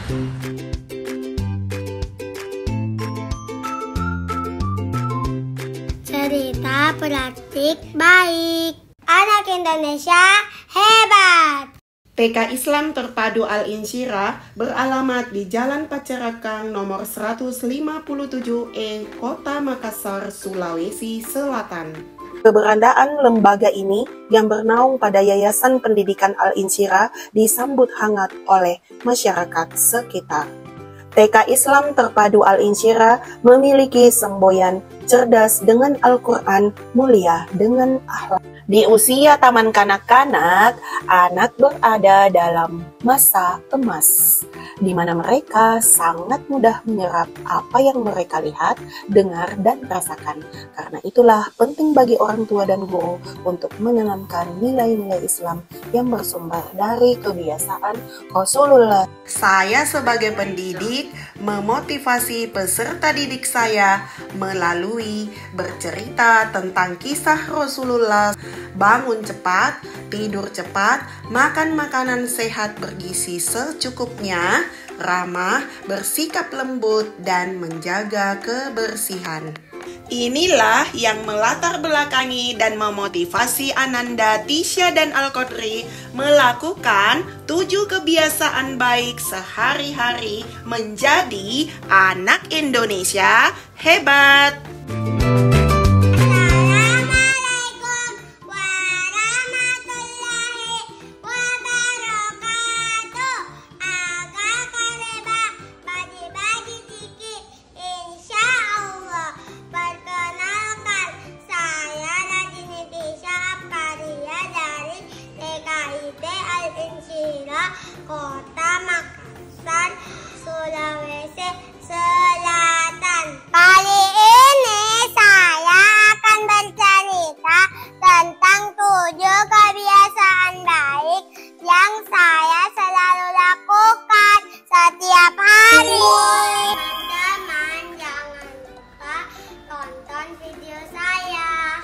Cerita praktik baik. Anak Indonesia hebat. TK Islam Terpadu Al-Insyirah beralamat di Jalan Pacerakang nomor 157E, Kota Makassar, Sulawesi Selatan. Keberadaan lembaga ini yang bernaung pada Yayasan Pendidikan Al-Insyirah disambut hangat oleh masyarakat sekitar. TK Islam Terpadu Al-Insyirah memiliki semboyan cerdas dengan Al-Quran, mulia dengan akhlak. Di usia taman kanak-kanak, anak berada dalam masa emas, di mana mereka sangat mudah menyerap apa yang mereka lihat, dengar, dan rasakan. Karena itulah penting bagi orang tua dan guru untuk menanamkan nilai-nilai Islam yang bersumber dari kebiasaan Rasulullah. Saya sebagai pendidik memotivasi peserta didik saya melalui bercerita tentang kisah Rasulullah. Bangun cepat, tidur cepat, makan makanan sehat bergizi secukupnya, ramah, bersikap lembut, dan menjaga kebersihan. Inilah yang melatar belakangi dan memotivasi Ananda, Tisha, dan Al-Qadri melakukan 7 kebiasaan baik sehari-hari menjadi anak Indonesia hebat. Kota Makassar, Sulawesi Selatan. Kali ini saya akan bercerita tentang 7 kebiasaan baik yang saya selalu lakukan setiap hari. Teman-teman, jangan lupa tonton video saya.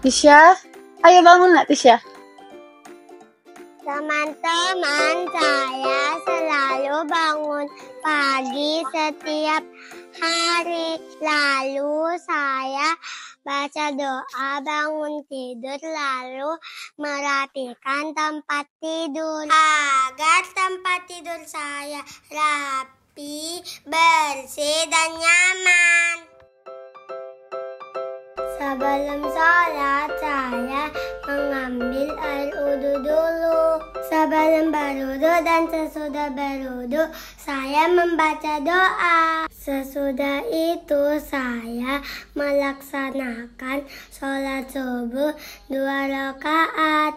Tisha, ayo bangun nak Tisha. Teman-teman, saya selalu bangun pagi setiap hari. Lalu saya baca doa bangun tidur, lalu merapikan tempat tidur agar tempat tidur saya rapi, bersih, dan nyaman. Sebelum sholat, saya mengambil air wudhu dulu. Sebelum berwudhu dan sesudah berwudhu, saya membaca doa. Sesudah itu, saya melaksanakan sholat subuh 2 rakaat.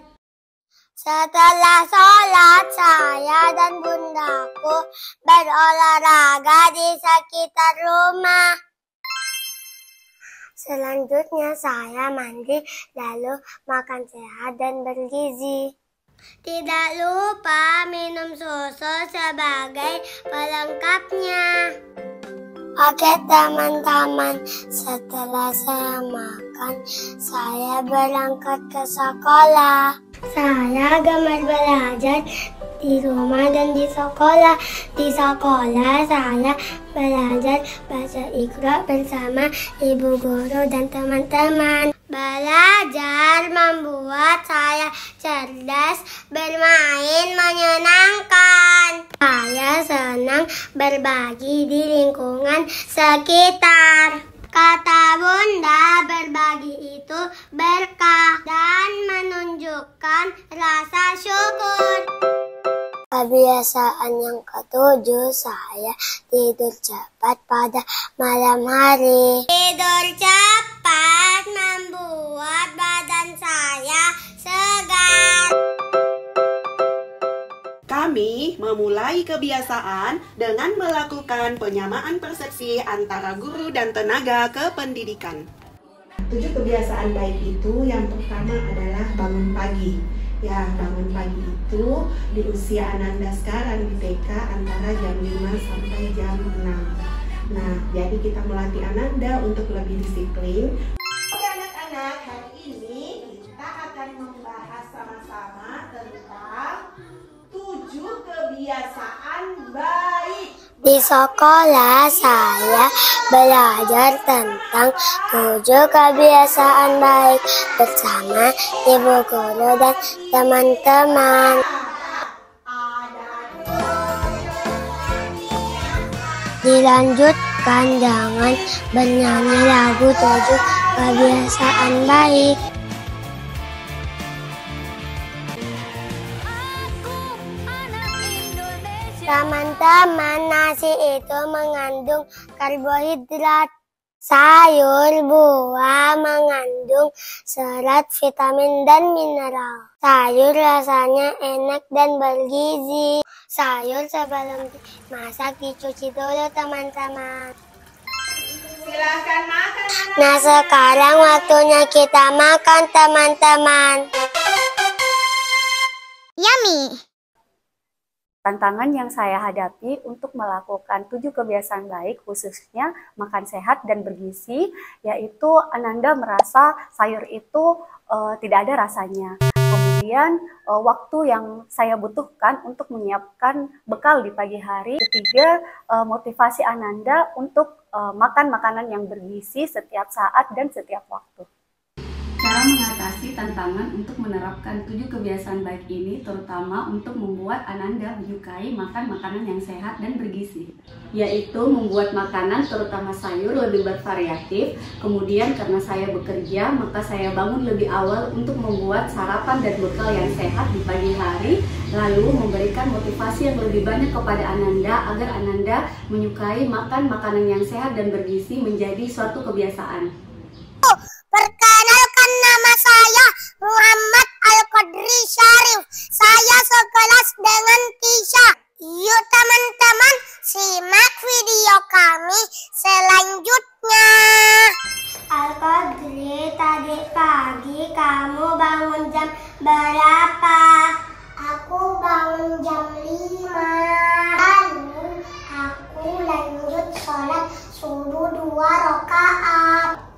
Setelah sholat, saya dan bundaku berolahraga di sekitar rumah. Selanjutnya saya mandi, lalu makan sehat dan bergizi. Tidak lupa minum susu sebagai pelengkapnya. Oke teman-teman, setelah saya makan, saya berangkat ke sekolah. Saya gemar belajar di rumah dan di sekolah. Di sekolah saya belajar baca Iqra bersama ibu guru dan teman-teman. Belajar membuat saya cerdas, bermain menyenangkan. Saya senang berbagi di lingkungan sekitar. Kata Bunda, berbagi itu berkah dan menunjukkan rasa syukur. Kebiasaan yang ke-7, saya tidur cepat pada malam hari. Tidur cepat membuat badan saya segar. Kami memulai kebiasaan dengan melakukan penyamaan persepsi antara guru dan tenaga kependidikan. 7 kebiasaan baik itu yang pertama adalah bangun pagi. Ya, bangun pagi itu di usia Ananda sekarang di TK antara jam 5 sampai jam 6. Nah, jadi kita melatih Ananda untuk lebih disiplin. Oke anak-anak, hari ini kita akan membahas sama-sama tentang 7 kebiasaan baik. Di sekolah saya belajar tentang 7 kebiasaan baik bersama ibu guru dan teman-teman. Dilanjutkan dengan bernyanyi lagu 7 kebiasaan baik. Teman-teman, nasi itu mengandung karbohidrat. Sayur, buah mengandung serat, vitamin, dan mineral. Sayur rasanya enak dan bergizi. Sayur sebelum dimasak dicuci dulu, teman-teman. Silakan makan. Nah, sekarang waktunya kita makan, teman-teman. Yummy! Tantangan yang saya hadapi untuk melakukan 7 kebiasaan baik, khususnya makan sehat dan bergizi, yaitu Ananda merasa sayur itu tidak ada rasanya. Kemudian waktu yang saya butuhkan untuk menyiapkan bekal di pagi hari. Ketiga, motivasi Ananda untuk makan makanan yang bergizi setiap saat dan setiap waktu. Cara mengatasi tantangan untuk menerapkan 7 kebiasaan baik ini terutama untuk membuat Ananda menyukai makan makanan yang sehat dan bergizi, yaitu membuat makanan terutama sayur lebih bervariatif. Kemudian karena saya bekerja, maka saya bangun lebih awal untuk membuat sarapan dan bekal yang sehat di pagi hari, lalu memberikan motivasi yang lebih banyak kepada Ananda agar Ananda menyukai makan makanan yang sehat dan bergizi menjadi suatu kebiasaan. Perkenalkan, nama saya Muhammad Al-Qadri Syarif. Saya sekelas dengan Tisha. Yuk teman-teman, simak video kami selanjutnya. Al-Qadri, tadi pagi kamu bangun jam berapa? Aku bangun jam 5. Lalu aku lanjut sholat subuh 2 rakaat.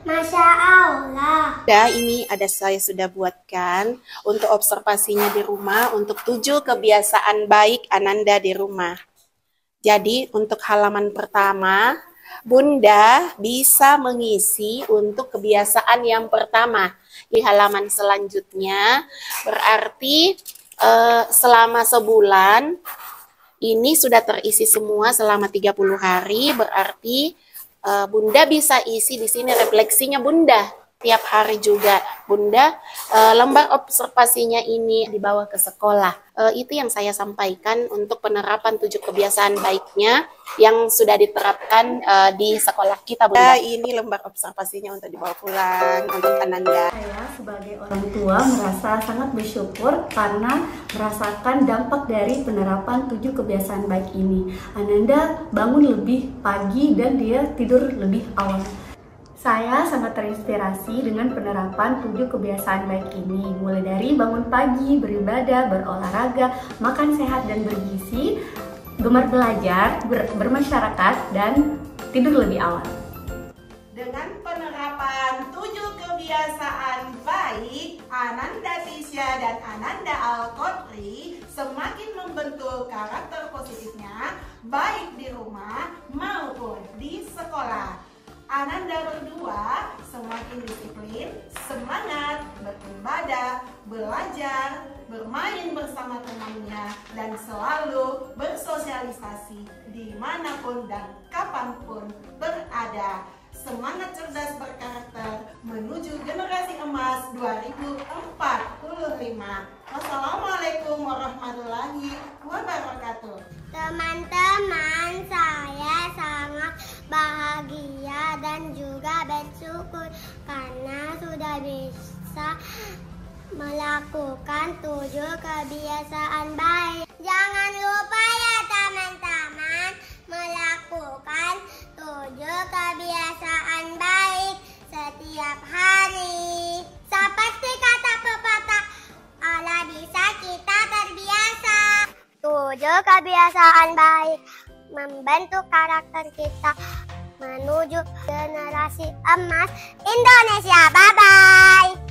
Masya Allah. Ini saya sudah buatkan untuk observasinya di rumah untuk 7 kebiasaan baik Ananda di rumah. Jadi untuk halaman pertama, Bunda bisa mengisi untuk kebiasaan yang pertama. Di halaman selanjutnya berarti selama sebulan ini sudah terisi semua selama 30 hari, berarti Bunda bisa isi di sini refleksinya Bunda tiap hari juga. Bunda lembar observasinya ini dibawa ke sekolah. Itu yang saya sampaikan untuk penerapan 7 kebiasaan baiknya yang sudah diterapkan di sekolah kita, Bunda. Ini lembar observasinya untuk dibawa pulang untuk Ananda. Saya sebagai orang tua merasa sangat bersyukur karena merasakan dampak dari penerapan 7 kebiasaan baik ini. Ananda bangun lebih pagi dan dia tidur lebih awal. Saya sangat terinspirasi dengan penerapan 7 kebiasaan baik ini, mulai dari bangun pagi, beribadah, berolahraga, makan sehat dan bergizi, gemar belajar, bermasyarakat, dan tidur lebih awal. Dengan penerapan 7 kebiasaan baik, Ananda Tisha dan Ananda Al-Qadri semakin membentuk karakter positifnya, baik di rumah maupun di sekolah. Ananda berdua semakin disiplin, semangat, beribadah, belajar, bermain bersama temannya, dan selalu bersosialisasi dimanapun dan kapanpun berada. Semangat cerdas berkarakter menuju generasi emas 2045. Wassalamualaikum warahmatullahi wabarakatuh. Teman-teman, saya sangat bahagia dan juga bersyukur karena sudah bisa melakukan 7 kebiasaan baik. Jangan lupa ya teman-teman, melakukan 7 kebiasaan baik setiap hari. Seperti kata pepatah, Allah bisa kita terbiasa. 7 kebiasaan baik membentuk karakter kita menuju generasi emas Indonesia. Bye-bye.